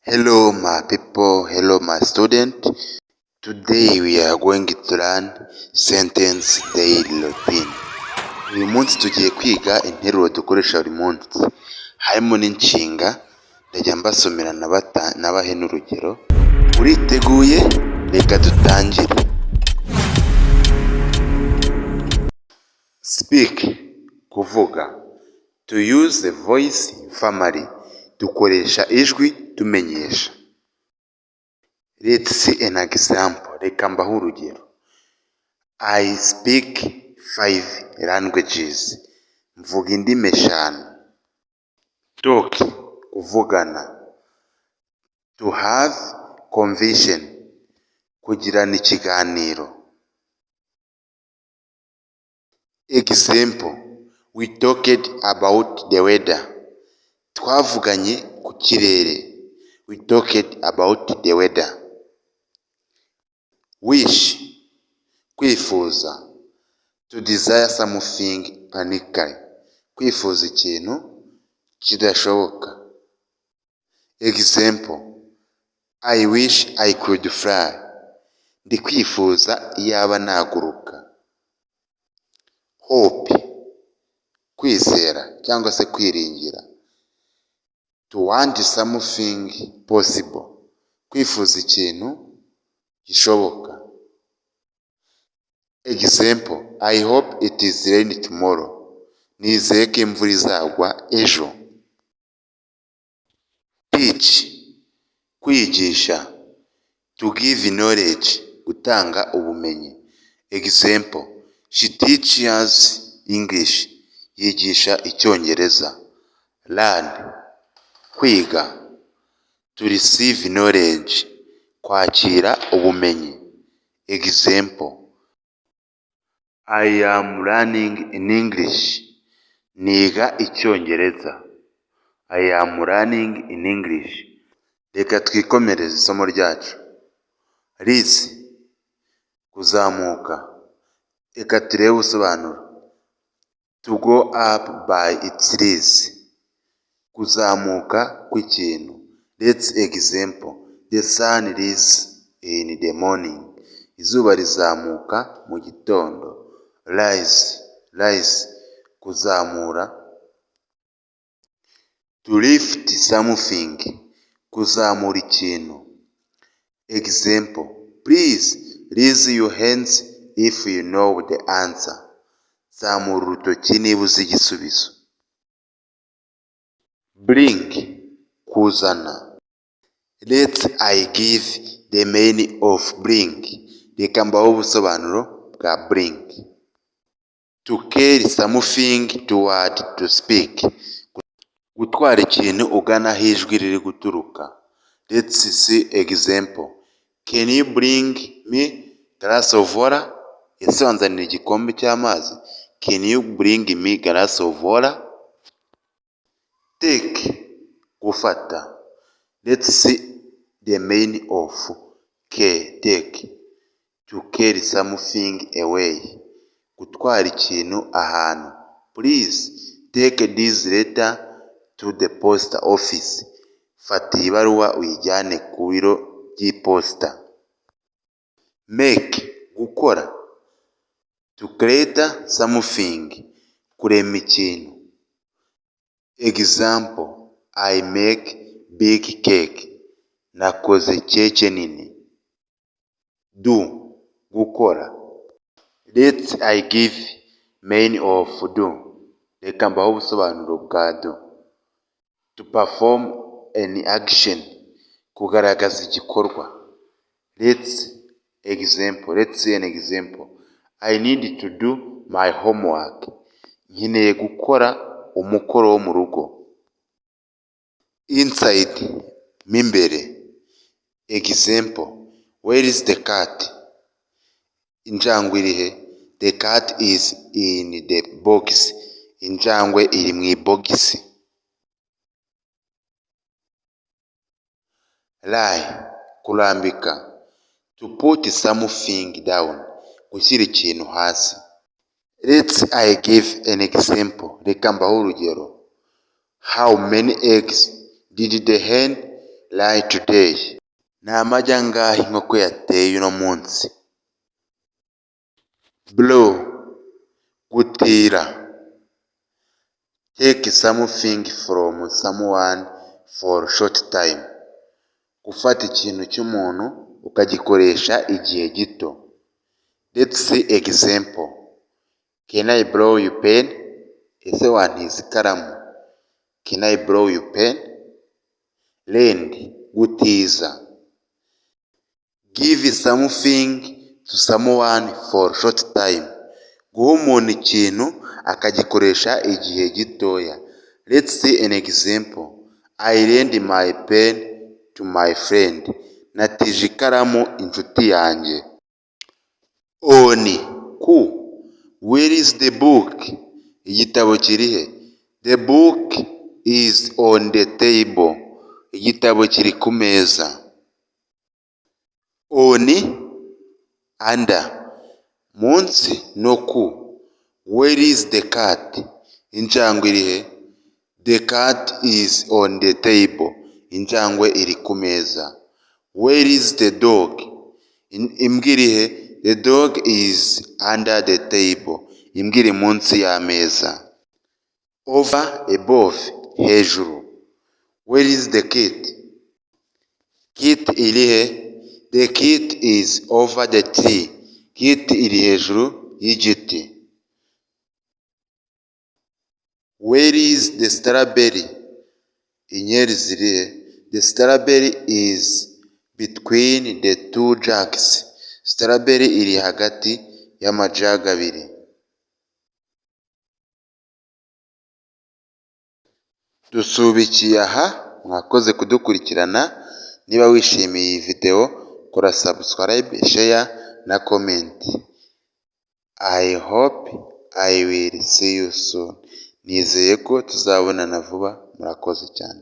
Hello my people, hello my student. Today we are going to learn sentence daily routine. Uyu munsi tugiye kwiga interuro dukoresha buri munsi, harimo n'inshinga. Ndajya mbasomera nabahe n'urugero. Uriteguye? Reka dutangire. Speak, kuvuga. To use the voice formally, dukoresha ijwi tumenyesha. Let's see an example. Reka mbahe urugero. I speak 5 languages. Mvuga indimi 5. Talk, kuvugana. To have conversation, kugirana ikiganiro. Example, we talked about the weather. Twavuganye ku kirere. We talked about the weather. Wish, kwifuza. To desire something unequal, kwifuza ikintu kidashoboka. Example, I wish I could fly. Ndi kwifuza iyaba naguruka. Hope, kwizera cyangwa se kwiringira. To want something possible, kwifuza ikintu gishoboka. Example, I hope it is rain tomorrow. Nizeye ko imvura izagwa ejo. Teach, kwigisha. To give knowledge, gutanga ubumenyi. Example, she teaches English. Yigisha icyongereza. Learn, kwiga. To receive knowledge, kwakira ubumenyi. Example, I am learning in English. Niga icyongereza. I am learning in English. Reka twikomereze isomo ryacu. Rise, kuzamuka. Reka turebe ubusobanuro. To go up by its rise, kuzamuka kw'ikintu. Let's example, the sun rises in the morning. Izuba rizamuka mu gitondo. Rise, kuzamura. To lift something, kuzamura ikintu. Example, please raise your hands if you know the answer. Zamura urutoki niba uzi igisubizo. Bring, kuzana. Let's I give the meaning of bring. Reka mbahe ubusobanuro bwa bring. To carry something toward to speak, gutwara ikintu ugana aho ijwi riri guturuka. Let's see example. Can you bring me glass of water? Ese wanzanira igikombe cy'amazi? Can you bring me glass of water? Take, gufata. Let's see the meaning of take. To carry something away, gutwara ikintu ahantu. Please take this letter to the post office. Fata iyi baruwa uyijyane ku biro by'iposita. Make, gukora. To create something, kurema ikintu. Example, I make big cake. Nakoze keke nini. Do, gukora. Let's I give meaning of do. Reka mbahe ubusobanuro bwa do. To perform an action, kugaragaza igikorwa. Let's see an example. I need to do my homework. Nkeneye gukora umukoro wo mu rugo. Inside, mo imbere. Example, where is the cat? Injangwe iri he? The cat is in the box. Injangwe iri mu ibogisi. Lie, kurambika. To put something down, gushyira ikintu hasi. Let's I give an example. Reka mbahe urugero. How many eggs did the hen lie today. Ni amagi angahe inkoko yateye uno munsi? Blow, gutira. Take something from someone for short time. Gufata ikintu cy'umuntu ukagikoresha igihe gito. Let's see example. Can I borrow your pen? Ese wantiza ikaramu? Can I borrow your pen? Lend, gutiza. Give something to someone for short time. Guha umuntu ikintu akagikoresha igihe gitoya. Let's see an example. I lend my pen to my friend. Natije ikaramu inshuti yanjye. On, ku. Where is the book? Igitabo kiri he? The book is on the table. Igitabo kiri ku meza. On, under. Munsi no ku. Where is the cat? Injangwe iri he? The cat is on the table. Injangwe iri ku meza. Where is the dog? Imbwa iri he? The dog is under the table. Imbwa iri munsi y'ameza. Over, above, hejuru. Where is the kit? Kit iri he? The kit is over the tree. Kit iri hejuru y'igiti. Where is the strawberry? Inkeri ziri he? The strawberry is between the two jugs. Strawberry iri hagati y'amajagi abiri. Dusubikiye aha, mwakoze kudukurikirana. Niba wishimiye iyi video, kora subscribe, share na comment. I hope I will see you soon. Nizeye ko tuzabonana vuba. Murakoze cyane.